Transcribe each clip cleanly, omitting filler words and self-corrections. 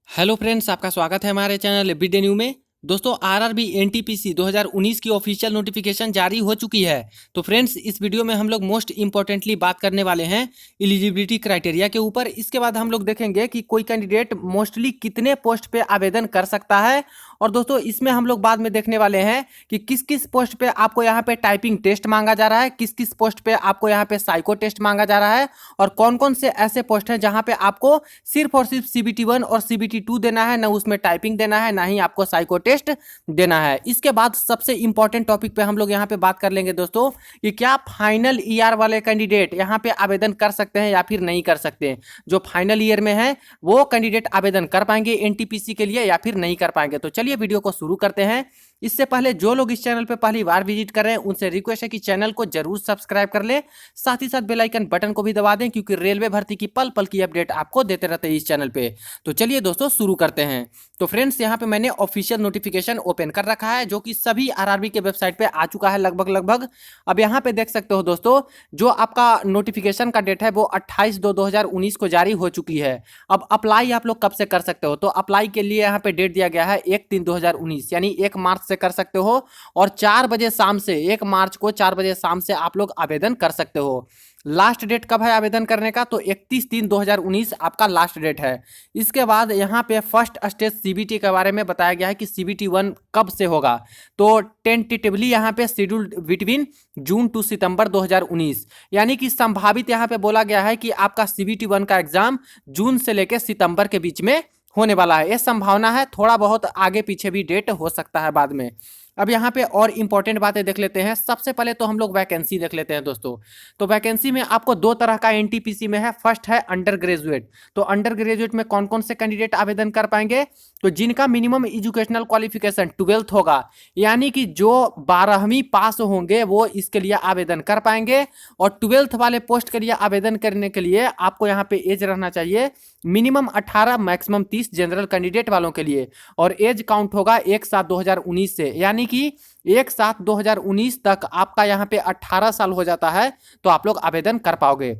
Hello friends, आपका स्वागत है हमारे चैनल एवरीडे न्यू में। दोस्तों, आरआरबी एनटीपीसी 2019 की ऑफिशियल नोटिफिकेशन जारी हो चुकी है। तो फ्रेंड्स, इस वीडियो में हम लोग मोस्ट इंपॉर्टेंटली बात करने वाले हैं एलिजिबिलिटी क्राइटेरिया के ऊपर। इसके बाद हम लोग देखेंगे कि कोई कैंडिडेट मोस्टली कितने पोस्ट पे आवेदन कर सकता है। और दोस्तों, इसमें हम लोग बाद में देखने वाले हैं कि किस किस पोस्ट पे आपको यहाँ पे टाइपिंग टेस्ट मांगा जा रहा है, किस किस पोस्ट पे आपको यहाँ पे साइको टेस्ट मांगा जा रहा है, और कौन कौन से ऐसे पोस्ट हैं जहाँ पे आपको सिर्फ और सिर्फ CBT 1 और CBT 2 देना है, ना उसमें टाइपिंग देना है, ना ही आपको साइको टेस्ट देना है। इसके बाद सबसे इंपॉर्टेंट टॉपिक पे हम लोग यहाँ पे बात कर लेंगे दोस्तों कि क्या फाइनल ईयर वाले कैंडिडेट यहाँ पे आवेदन कर सकते हैं या फिर नहीं कर सकते। जो फाइनल ईयर में है वो कैंडिडेट आवेदन कर पाएंगे एनटीपीसी के लिए या फिर नहीं कर पाएंगे। तो चलिए वीडियो को शुरू करते हैं। इससे पहले जो लोग इस चैनल पे पहली बार विजिट कर रहे हैं उनसे रिक्वेस्ट है कि चैनल को जरूर सब्सक्राइब कर लें, साथ ही साथ बेल आइकन बटन को भी दबा दें, क्योंकि रेलवे भर्ती की पल पल की अपडेट आपको देते रहते हैं इस चैनल पे। तो चलिए दोस्तों शुरू करते हैं। तो फ्रेंड्स, यहाँ पे मैंने ऑफिशियल नोटिफिकेशन ओपन कर रखा है जो कि सभी आरआरबी के वेबसाइट पे आ चुका है लगभग। अब यहाँ पे देख सकते हो दोस्तों, जो आपका नोटिफिकेशन का डेट है वो 28/2/2019 को जारी हो चुकी है। अब अप्लाई आप लोग कब से कर सकते हो, तो अप्लाई के लिए यहाँ पे डेट दिया गया है 1/3/2019 यानी 1 मार्च से कर सकते हो। और 4 बजे शाम से 1 मार्च को 4 बजे शाम से आप लोग आवेदन कर सकते हो। लास्ट डेट कब है आवेदन करने का, तो 31/3/2019 आपका लास्ट डेट है। इसके बाद यहाँ पे फर्स्ट स्टेज सीबीटी के बारे में बताया गया है कि CBT 1 कब से होगा। तो टेंटेटिवली यहाँ पे शेड्यूल्ड बिटवीन जून टू सितंबर 2019, यानी कि संभावित यहाँ पे बोला गया है कि आपका CBT 1 का एग्जाम जून से लेकर सितंबर के बीच में होने वाला है। यह संभावना है, थोड़ा बहुत आगे पीछे भी डेट हो सकता है बाद में। अब यहाँ पे और इंपॉर्टेंट बातें देख लेते हैं। सबसे पहले तो हम लोग वैकेंसी देख लेते हैं दोस्तों। तो वैकेंसी में आपको दो तरह का एनटीपीसी में है। फर्स्ट है अंडर ग्रेजुएट। तो अंडर ग्रेजुएट में कौन कौन से कैंडिडेट आवेदन कर पाएंगे, तो जिनका मिनिमम एजुकेशनल क्वालिफिकेशन 12th होगा, यानी कि जो 12वीं पास होंगे वो इसके लिए आवेदन कर पाएंगे। और 12th वाले पोस्ट के लिए आवेदन करने के लिए आपको यहाँ पे एज रहना चाहिए मिनिमम 18 मैक्सिमम 30 जनरल कैंडिडेट वालों के लिए। और एज काउंट होगा 1/7/2019 से, यानी कि 1/7/2019 तक आपका यहाँ पे 18 साल हो जाता है तो आप लोग आवेदन कर पाओगे।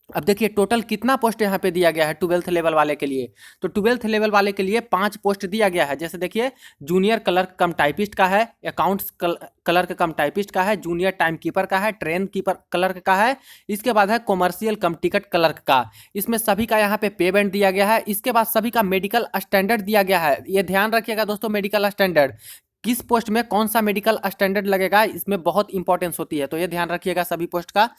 अब देखिए टोटल कितना पोस्ट यहाँ पे दिया गया है 12th लेवल वाले के लिए। तो 12th लेवल वाले के लिए 5 पोस्ट दिया गया है। जैसे देखिए, जूनियर क्लर्क कम टाइपिस्ट का है, अकाउंट्स क्लर्क कम टाइपिस्ट का है, जूनियर टाइम कीपर का है, ट्रेन कीपर क्लर्क का है। इसके बाद है कॉमर्शियल कम टिकट क्लर्क का। इसमें सभी का यहाँ पे पे बैंड दिया गया है। इसके बाद सभी का मेडिकल स्टैंडर्ड दिया गया है। ये ध्यान रखिएगा दोस्तों, मेडिकल स्टैंडर्ड किस पोस्ट में कौन सा मेडिकल स्टैंडर्ड लगेगा, इसमें बहुत इंपॉर्टेंस होती है, तो ये ध्यान रखिएगा सभी पोस्ट का।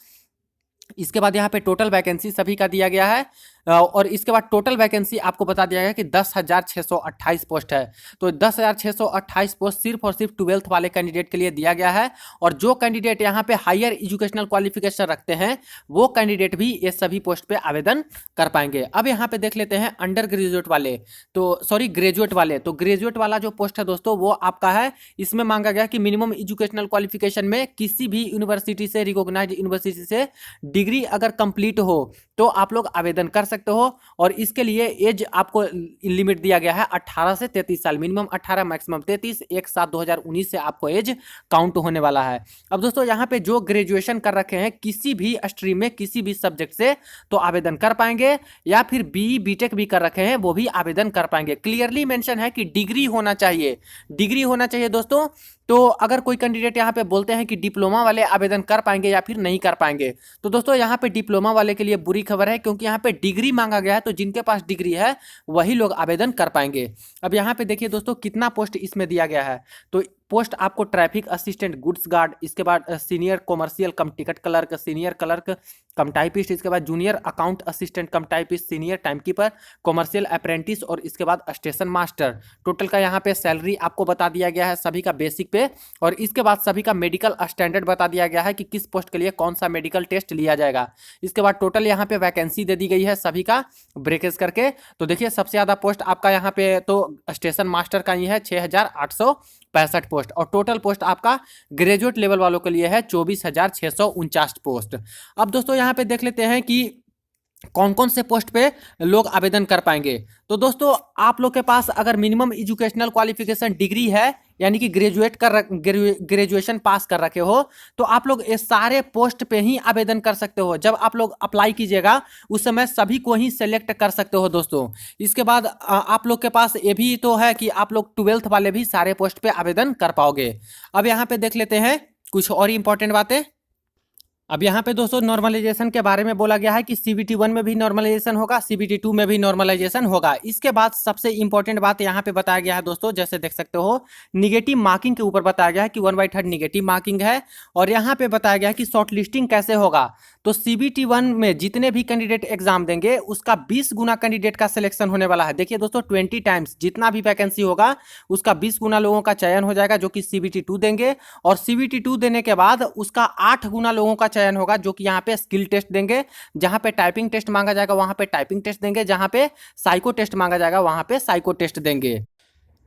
इसके बाद यहाँ पे टोटल वैकेंसी सभी का दिया गया है। और इसके बाद टोटल वैकेंसी आपको बता दिया गया कि 10,628 पोस्ट है। तो 10,628 पोस्ट सिर्फ और सिर्फ 12th वाले कैंडिडेट के लिए दिया गया है। और जो कैंडिडेट यहाँ पे हायर एजुकेशनल क्वालिफिकेशन रखते हैं वो कैंडिडेट भी ये सभी पोस्ट पे आवेदन कर पाएंगे। अब यहाँ पे देख लेते हैं अंडर ग्रेजुएट वाले, तो सॉरी ग्रेजुएट वाले। तो ग्रेजुएट वाला जो पोस्ट है दोस्तों वो आपका है, इसमें मांगा गया कि मिनिमम एजुकेशनल क्वालिफिकेशन में किसी भी यूनिवर्सिटी से, रिकॉग्नाइज्ड यूनिवर्सिटी से डिग्री अगर कंप्लीट हो तो आप लोग आवेदन कर सकते हो। और इसके लिए एज आपको लिमिट दिया गया है 18 से 33 साल, मिनिमम 18 मैक्सिमम 33, 1/7/2019 से आपको एज काउंट होने वाला है। अब दोस्तों यहाँ पे जो ग्रेजुएशन कर रखे हैं किसी भी स्ट्रीम में किसी भी सब्जेक्ट से तो आवेदन कर पाएंगे, या फिर BE BTech भी कर रखे हैं वो भी आवेदन कर पाएंगे। क्लियरली मेंशन है कि डिग्री होना चाहिए, डिग्री होना चाहिए दोस्तों। तो अगर कोई कैंडिडेट यहाँ पे बोलते हैं कि डिप्लोमा वाले आवेदन कर पाएंगे या फिर नहीं कर पाएंगे, तो दोस्तों यहाँ पे डिप्लोमा वाले के लिए बुरी खबर है, क्योंकि यहाँ पे डिग्री मांगा गया है। तो जिनके पास डिग्री है वही लोग आवेदन कर पाएंगे। अब यहाँ पे देखिए दोस्तों कितना पोस्ट इसमें दिया गया है। तो पोस्ट आपको ट्रैफिक असिस्टेंट, गुड्स गार्ड, इसके बाद सीनियर कॉमर्शियल कम टिकट क्लर्क, सीनियर क्लर्क कम टाइपिस्ट, इसके बाद जूनियर अकाउंट असिस्टेंट कम typist, senior time keeper, commercial apprentice और इसके बाद स्टेशन मास्टर। टोटल का यहाँ पे सैलरी आपको बता दिया गया है सभी का बेसिक पे। और इसके बाद सभी का मेडिकल स्टैंडर्ड बता दिया गया है कि किस पोस्ट के लिए कौन सा मेडिकल टेस्ट लिया जाएगा। इसके बाद टोटल यहाँ पे वैकेंसी दे दी गई है सभी का ब्रेकेज करके। तो देखिए सबसे ज़्यादा पोस्ट आपका यहाँ पे तो स्टेशन मास्टर का ही है 6,865 पोस्ट। और टोटल पोस्ट आपका ग्रेजुएट लेवल वालों के लिए है 24,649 पोस्ट। अब दोस्तों यहाँ पे देख लेते हैं कि कौन कौन से पोस्ट पे लोग आवेदन कर पाएंगे। तो दोस्तों आप लोग के पास अगर मिनिमम एजुकेशनल क्वालिफिकेशन डिग्री है, यानी कि ग्रेजुएशन पास कर रखे हो, तो आप लोग इस सारे पोस्ट पे ही आवेदन कर सकते हो। जब आप लोग अप्लाई कीजिएगा उस समय सभी को ही सेलेक्ट कर सकते हो दोस्तों। इसके बाद आप लोग के पास ये भी तो है कि आप लोग 12th वाले भी सारे पोस्ट पे आवेदन कर पाओगे। अब यहाँ पे देख लेते हैं कुछ और इंपॉर्टेंट बातें। अब यहाँ पे दोस्तों नॉर्मलाइजेशन के बारे में बोला गया है कि CBT 1 में भी नॉर्मलाइजेशन होगा, CBT 2 में भी नॉर्मलाइजेशन होगा। इसके बाद सबसे इंपॉर्टेंट बात यहाँ पे बताया गया है दोस्तों, जैसे देख सकते हो निगेटिव मार्किंग के ऊपर बताया गया है कि 1/3 निगेटिव मार्किंग है। और यहाँ पे बताया गया है कि शॉर्ट लिस्टिंग कैसे होगा। तो CBT 1 में जितने भी कैंडिडेट एग्जाम देंगे उसका 20 गुना कैंडिडेट का सिलेक्शन होने वाला है। देखिए दोस्तों 20 टाइम्स जितना भी वैकेंसी होगा उसका 20 गुना लोगों का चयन हो जाएगा जो कि CBT 2 देंगे। और CBT 2 देने के बाद उसका 8 गुना लोगों का चयन होगा जो कि यहाँ पे स्किल टेस्ट देंगे। जहां पे टाइपिंग टेस्ट मांगा जाएगा वहां पे टाइपिंग टेस्ट देंगे, जहां पे साइको टेस्ट मांगा जाएगा वहां पे साइको टेस्ट देंगे।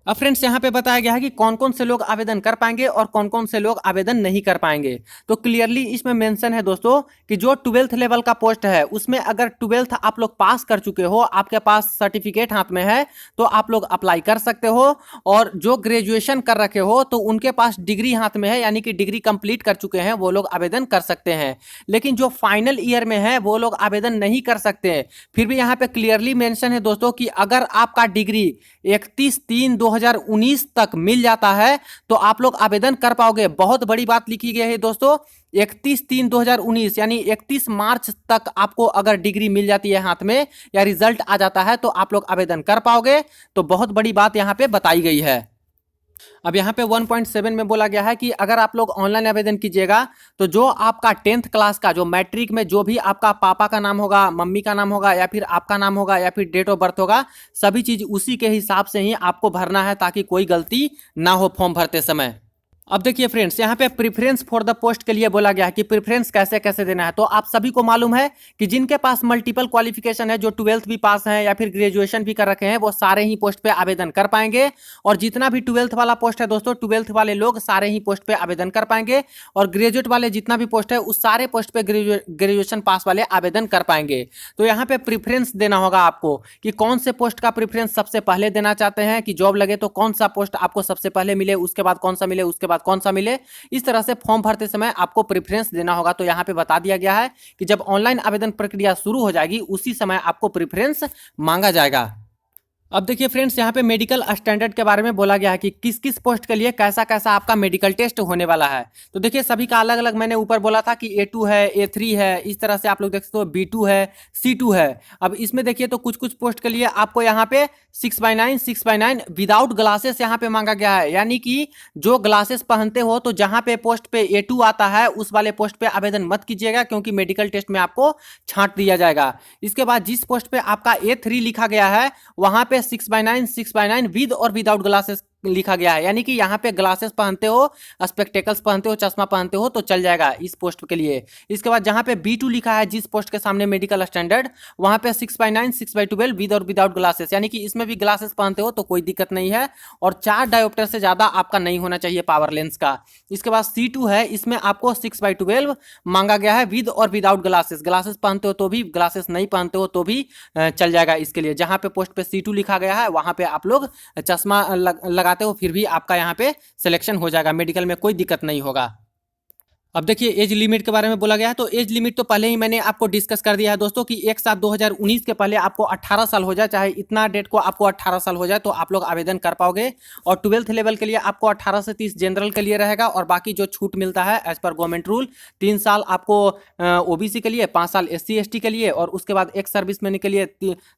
अब फ्रेंड्स यहाँ पे बताया गया है कि कौन कौन से लोग आवेदन कर पाएंगे और कौन कौन से लोग आवेदन नहीं कर पाएंगे। तो क्लियरली इसमें मेंशन है दोस्तों कि जो 12th लेवल का पोस्ट है उसमें अगर 12th आप लोग पास कर चुके हो, आपके पास सर्टिफिकेट हाथ में है, तो आप लोग अप्लाई कर सकते हो। और जो ग्रेजुएशन कर रखे हो तो उनके पास डिग्री हाथ में है, यानी कि डिग्री कंप्लीट कर चुके हैं, वो लोग आवेदन कर सकते हैं। लेकिन जो फाइनल ईयर में है वो लोग आवेदन नहीं कर सकते। फिर भी यहाँ पे क्लियरली मेंशन है दोस्तों कि अगर आपका डिग्री 31/3/2019 तक मिल जाता है तो आप लोग आवेदन कर पाओगे। बहुत बड़ी बात लिखी गई है दोस्तों, 31/3/2019 यानी 31 मार्च तक आपको अगर डिग्री मिल जाती है हाथ में या रिजल्ट आ जाता है तो आप लोग आवेदन कर पाओगे। तो बहुत बड़ी बात यहाँ पे बताई गई है। अब यहाँ पे 1.7 में बोला गया है कि अगर आप लोग ऑनलाइन आवेदन कीजिएगा तो जो आपका 10th क्लास का जो मैट्रिक में जो भी आपका पापा का नाम होगा, मम्मी का नाम होगा या फिर आपका नाम होगा या फिर डेट ऑफ बर्थ होगा, सभी चीज उसी के हिसाब से ही आपको भरना है ताकि कोई गलती ना हो फॉर्म भरते समय। अब देखिए फ्रेंड्स यहाँ पे प्रेफरेंस फॉर द पोस्ट के लिए बोला गया है कि प्रेफरेंस कैसे कैसे देना है। तो आप सभी को मालूम है कि जिनके पास मल्टीपल क्वालिफिकेशन है, जो 12th भी पास है या फिर ग्रेजुएशन भी कर रखे हैं, वो सारे ही पोस्ट पे आवेदन कर पाएंगे। और जितना भी 12th वाला पोस्ट है दोस्तों, 12th वाले लोग सारे ही पोस्ट पे आवेदन कर पाएंगे। और ग्रेजुएट वाले जितना भी पोस्ट है उस सारे पोस्ट पे ग्रेजुएशन पास वाले आवेदन कर पाएंगे। तो यहाँ पे प्रेफरेंस देना होगा आपको कि कौन से पोस्ट का प्रेफरेंस सबसे पहले देना चाहते हैं कि जॉब लगे तो कौन सा पोस्ट आपको सबसे पहले मिले, उसके बाद कौन सा मिले, उसके बाद कौन सा मिले। इस तरह से फॉर्म भरते समय आपको प्रेफरेंस देना होगा। तो यहां पे बता दिया गया है कि जब ऑनलाइन आवेदन प्रक्रिया शुरू हो जाएगी उसी समय आपको प्रेफरेंस मांगा जाएगा। अब देखिए फ्रेंड्स यहाँ पे मेडिकल स्टैंडर्ड के बारे में बोला गया है कि किस किस पोस्ट के लिए कैसा कैसा आपका मेडिकल टेस्ट होने वाला है। तो देखिए सभी का अलग अलग, मैंने ऊपर बोला था कि A2 है, A3 है, इस तरह से आप लोग देख सकते हो B2 है, C2 है। अब इसमें देखिए तो कुछ कुछ पोस्ट के लिए आपको यहाँ पे 6/9 विदाउट ग्लासेस यहाँ पे मांगा गया है, यानी कि जो ग्लासेस पहनते हो तो जहाँ पे पोस्ट पे A2 आता है उस वाले पोस्ट पे आवेदन मत कीजिएगा क्योंकि मेडिकल टेस्ट में आपको छांट दिया जाएगा। इसके बाद जिस पोस्ट पे आपका A3 लिखा गया है वहां पे 6/9 विद और विदाउट ग्लासेस लिखा गया है, यानी कि यहाँ पे ग्लासेस पहनते हो, स्पेक्टेकल्स पहनते हो, चश्मा पहनते हो तो चल जाएगा इस पोस्ट के लिए। इसके बाद जहाँ पे B2 लिखा है जिस पोस्ट के सामने मेडिकल स्टैंडर्ड, वहाँ पे 6/9 विद और विदाउट ग्लासेस, यानी कि इसमें भी ग्लासेस पहनते हो तो कोई दिक्कत नहीं है। और 4 डायोप्टर से ज़्यादा आपका नहीं होना चाहिए पावर लेंस का। इसके बाद C2 है, इसमें आपको 6/12 मांगा गया है विद और विदाउट ग्लासेस। ग्लासेस पहनते हो तो भी, ग्लासेस नहीं पहनते हो तो भी चल जाएगा इसके लिए। जहाँ पे पोस्ट पे C2 लिखा गया है वहाँ पे आप लोग चश्मा लगाते हो फिर भी आपका यहाँ पे सिलेक्शन हो जाएगा, मेडिकल में कोई दिक्कत नहीं होगा। अब देखिए एज लिमिट के बारे में बोला गया है। तो एज लिमिट तो पहले ही मैंने आपको डिस्कस कर दिया है दोस्तों कि 1/7/2019 के पहले आपको 18 साल हो जाए, चाहे इतना डेट को आपको 18 साल हो जाए तो आप लोग आवेदन कर पाओगे। और 12th लेवल के लिए आपको 18 से 30 जनरल के लिए रहेगा। और बाकी जो छूट मिलता है एज पर गवर्नमेंट रूल, 3 साल आपको OBC के लिए, 5 साल SC/ST के लिए, और उसके बाद एक सर्विसमैन के लिए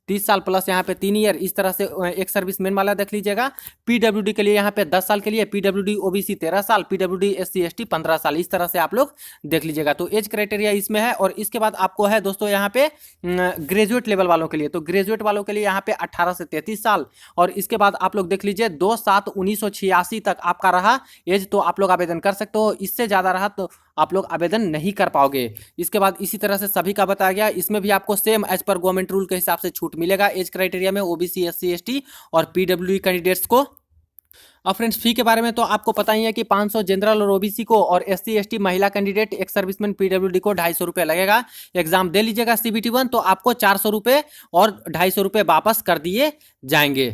30 साल प्लस यहाँ पे 3 ईयर। इस तरह से एक सर्विसमैन वाला देख लीजिएगा। PWD के लिए यहाँ पे 10 साल के लिए, PWD OBC 13 साल, PWD SC/ST 15 साल। इस तरह से आप लोग देख लीजिएगा। तो एज क्राइटेरिया इसमें है। और इसके बाद आपको है दोस्तों यहाँ पे ग्रेजुएट लेवल वालों के लिए। तो ग्रेजुएट वालों के लिए यहाँ पे 18 से 33 साल। और इसके बाद आप लोग देख लीजिए 2/7/1986 तक आपका रहा एज, तो आप लोग आवेदन कर सकते हो। इससे ज़्यादा रहा तो आप लोग आवेदन नहीं कर पाओगे। इसके बाद इसी तरह से सभी का बताया गया, इसमें भी आपको सेम एज पर गवर्नमेंट रूल के हिसाब से छूट मिलेगा एज क्राइटेरिया में OBC SC ST और PWD कैंडिडेट्स को। अब फ्रेंड्स फी के बारे में तो आपको पता ही है कि 500 जनरल और ओबीसी को, और एससी एसटी महिला कैंडिडेट एक सर्विसमैन पीडब्ल्यूडी को 250 रुपये लगेगा। एग्जाम दे लीजिएगा सीबीटी 1 तो आपको 400 रुपये और 250 रुपये वापस कर दिए जाएंगे।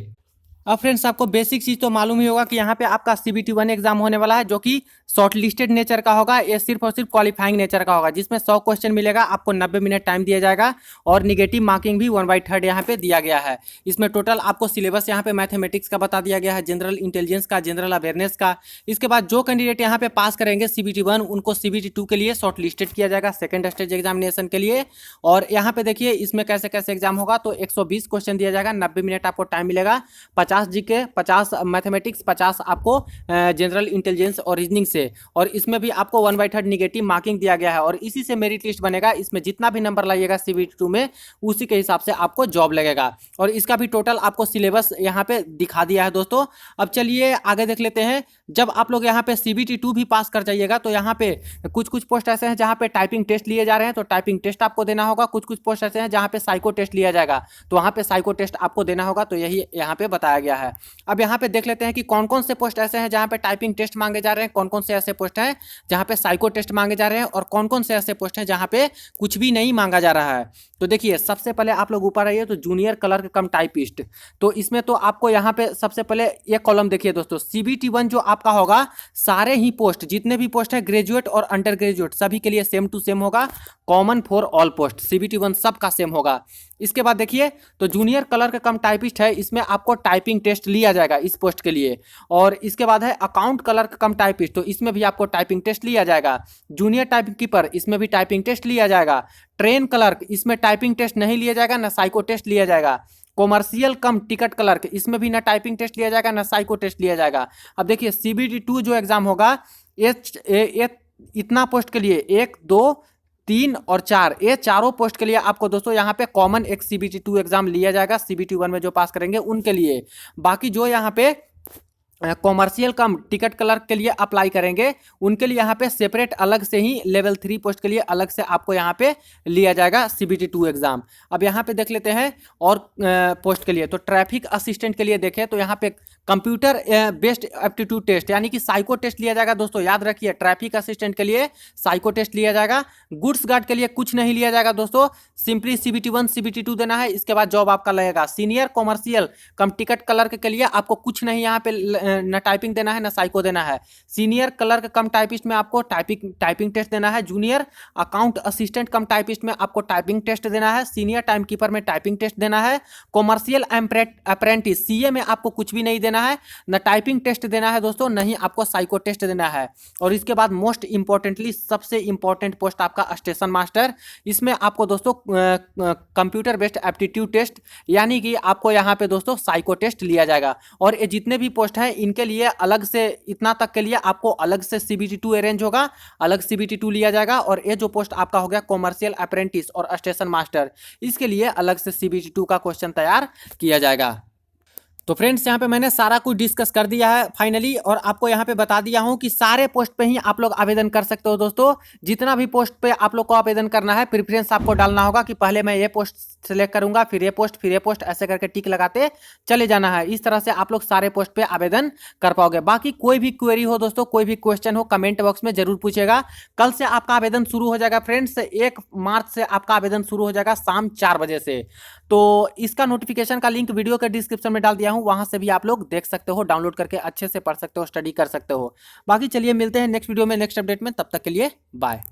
अब फ्रेंड्स आपको बेसिक चीज तो मालूम ही होगा कि यहाँ पे आपका सीबीटी 1 एग्जाम होने वाला है, जो कि शॉर्ट लिस्टेड नेचर का होगा। ये सिर्फ और सिर्फ क्वालिफाइंग नेचर का होगा, जिसमें 100 क्वेश्चन मिलेगा, आपको 90 मिनट टाइम दिया जाएगा और निगेटिव मार्किंग भी 1/3 यहाँ पे दिया गया है। इसमें टोटल आपको सिलेबस यहाँ पे मैथमेटिक्स का बता दिया गया है, जनरल इंटेलिजेंस का, जनरल अवेयरनेस का। इसके बाद जो कैंडिडेट यहाँ पे पास करेंगे सीबीटी 1 उनको सीबीटी 2 के लिए शॉर्ट लिस्टेड किया जाएगा सेकंड स्टेज एग्जामिनेशन के लिए। और यहाँ पे देखिए इसमें कैसे कैसे एग्जाम होगा। तो 120 क्वेश्चन दिया जाएगा, 90 मिनट आपको टाइम मिलेगा, 50 जीके, 50 मैथमेटिक्स, 50 आपको जनरल इंटेलिजेंस और रीजनिंग से। और इसमें भी आपको 1/3 निगेटिव मार्किंग दिया गया है, और इसी से मेरिट लिस्ट बनेगा। इसमें जितना भी नंबर लाइएगा सीबीटी 2 में उसी के हिसाब से आपको जॉब लगेगा। और इसका भी टोटल आपको सिलेबस यहाँ पे दिखा दिया है दोस्तों। अब चलिए आगे देख लेते हैं। जब आप लोग यहाँ पे सीबीटी 2 भी पास कर जाइएगा तो यहाँ पे कुछ कुछ पोस्ट ऐसे हैं जहाँ पे टाइपिंग टेस्ट लिए जा रहे हैं, तो टाइपिंग टेस्ट आपको देना होगा। कुछ कुछ पोस्ट ऐसे हैं जहाँ पे साइको टेस्ट लिया जाएगा, तो वहाँ पे साइको टेस्ट आपको देना होगा। तो यही यहाँ पे बताया गया है। अब यहाँ पे देख लेते हैं कि कौन कौन से पोस्ट ऐसे हैं जहाँ पे टाइपिंग टेस्ट मांगे जा रहे हैं, कौन कौन से ऐसे पोस्ट हैं जहाँ पे साइको टेस्ट मांगे जा रहे हैं, और कौन कौन से ऐसे पोस्ट हैं जहाँ पे कुछ भी नहीं मांगा जा रहा है। तो देखिए सबसे पहले आप लोग ऊपर आइए, तो जूनियर क्लर्क कम टाइपिस्ट। तो इसमें तो आपको यहाँ पे सबसे पहले ये कॉलम देखिए दोस्तों, सीबीटी 1 जो आपका होगा, सारे ही पोस्ट जितने भी पोस्ट है ग्रेजुएट और अंडर ग्रेजुएट सभी के लिए सेम टू सेम होगा, common for all post. CBT 1 सबका सेम होगा। इसके बाद देखिए तो जूनियर क्लर्क कम टाइपिस्ट है, इसमें आपको टाइपिंग टेस्ट लिया जाएगा इस पोस्ट के लिए। और इसके बाद है अकाउंट क्लर्क कम टाइपिस्ट, तो इसमें भी आपको टाइपिंग टेस्ट लिया जाएगा। जूनियर टाइपिंग कीपर, इसमें भी टाइपिंग टेस्ट लिया जाएगा। ट्रेन क्लर्क, इसमें टाइपिंग टेस्ट नहीं लिया जाएगा, ना साइको टेस्ट लिया जाएगा। कॉमर्शियल कम टिकट क्लर्क, इसमें भी ना टाइपिंग टेस्ट लिया जाएगा, ना साइको टेस्ट लिया जाएगा। अब देखिए सीबीटी 2 जो एग्जाम होगा, ये इतना पोस्ट के लिए 1 2 3 और 4, ये चारों पोस्ट के लिए आपको दोस्तों यहाँ पे कॉमन एक सीबीटी 2 एग्जाम लिया जाएगा। सीबीटी 1 में जो पास करेंगे उनके लिए। बाकी जो यहाँ पे कॉमर्शियल कम टिकट क्लर्क के लिए अप्लाई करेंगे उनके लिए यहाँ पे सेपरेट अलग से ही लेवल 3 पोस्ट के लिए अलग से आपको यहाँ पे लिया जाएगा सीबीटी 2 एग्जाम। अब यहाँ पे देख लेते हैं और पोस्ट के लिए। तो ट्रैफिक असिस्टेंट के लिए देखें तो यहाँ पे कंप्यूटर बेस्ड एप्टीट्यूड टेस्ट यानी कि साइको टेस्ट लिया जाएगा दोस्तों, याद रखिए ट्रैफिक असिस्टेंट के लिए साइको टेस्ट लिया जाएगा। गुड्स गार्ड के लिए कुछ नहीं लिया जाएगा दोस्तों, सिंपली सीबीटी 1 सीबीटी 2 देना है, इसके बाद जॉब आपका लगेगा। सीनियर कॉमर्शियल कम टिकट क्लर्क के लिए आपको कुछ नहीं यहाँ पे न टाइपिंग देना है, ना साइको देना है। सीनियर क्लर्क कम टाइपिस्ट में आपको टाइपिंग टेस्ट देना है। जूनियर अकाउंट असिस्टेंट कम टाइपिस्ट में आपको टाइपिंग टेस्ट देना है। सीनियर टाइम कीपर में टाइपिंग टेस्ट देना है। कॉमर्शियल अप्रेंटिस सीए में आपको कुछ भी नहीं देना है, ना टाइपिंग टेस्ट देना है दोस्तों, नहीं आपको साइको टेस्ट देना है। और इसके बाद मोस्ट इंपॉर्टेंटली सबसे इंपॉर्टेंट पोस्ट आपका स्टेशन मास्टर, इसमें आपको दोस्तों कंप्यूटर बेस्ड एप्टीट्यूड टेस्ट यानी कि आपको यहाँ पे दोस्तों साइको टेस्ट लिया जाएगा। और ये जितने भी पोस्ट हैं इनके लिए अलग से इतना तक के लिए आपको अलग से सीबीटी 2 अरेंज होगा, अलग सीबीटी 2 लिया जाएगा। और ये जो पोस्ट आपका हो गया कॉमर्शियल अप्रेंटिस और स्टेशन मास्टर, इसके लिए अलग से सीबीटी 2 का क्वेश्चन तैयार किया जाएगा। तो फ्रेंड्स यहाँ पे मैंने सारा कुछ डिस्कस कर दिया है फाइनली, और आपको यहाँ पे बता दिया हूँ कि सारे पोस्ट पे ही आप लोग आवेदन कर सकते हो दोस्तों। जितना भी पोस्ट पे आप लोग को आवेदन करना है, प्रेफरेंस आपको डालना होगा कि पहले मैं ये पोस्ट सेलेक्ट करूंगा, फिर ये पोस्ट ऐसे करके टिक लगाते चले जाना है। इस तरह से आप लोग सारे पोस्ट पे आवेदन कर पाओगे। बाकी कोई भी क्वेरी हो दोस्तों, कोई भी क्वेश्चन हो, कमेंट बॉक्स में जरूर पूछेगा। कल से आपका आवेदन शुरू हो जाएगा फ्रेंड्स, 1 मार्च से आपका आवेदन शुरू हो जाएगा शाम 4 बजे से। तो इसका नोटिफिकेशन का लिंक वीडियो के डिस्क्रिप्शन में डाल दिया हूँ, वहां से भी आप लोग देख सकते हो, डाउनलोड करके अच्छे से पढ़ सकते हो, स्टडी कर सकते हो। बाकी चलिए मिलते हैं नेक्स्ट वीडियो में नेक्स्ट अपडेट में, तब तक के लिए बाय।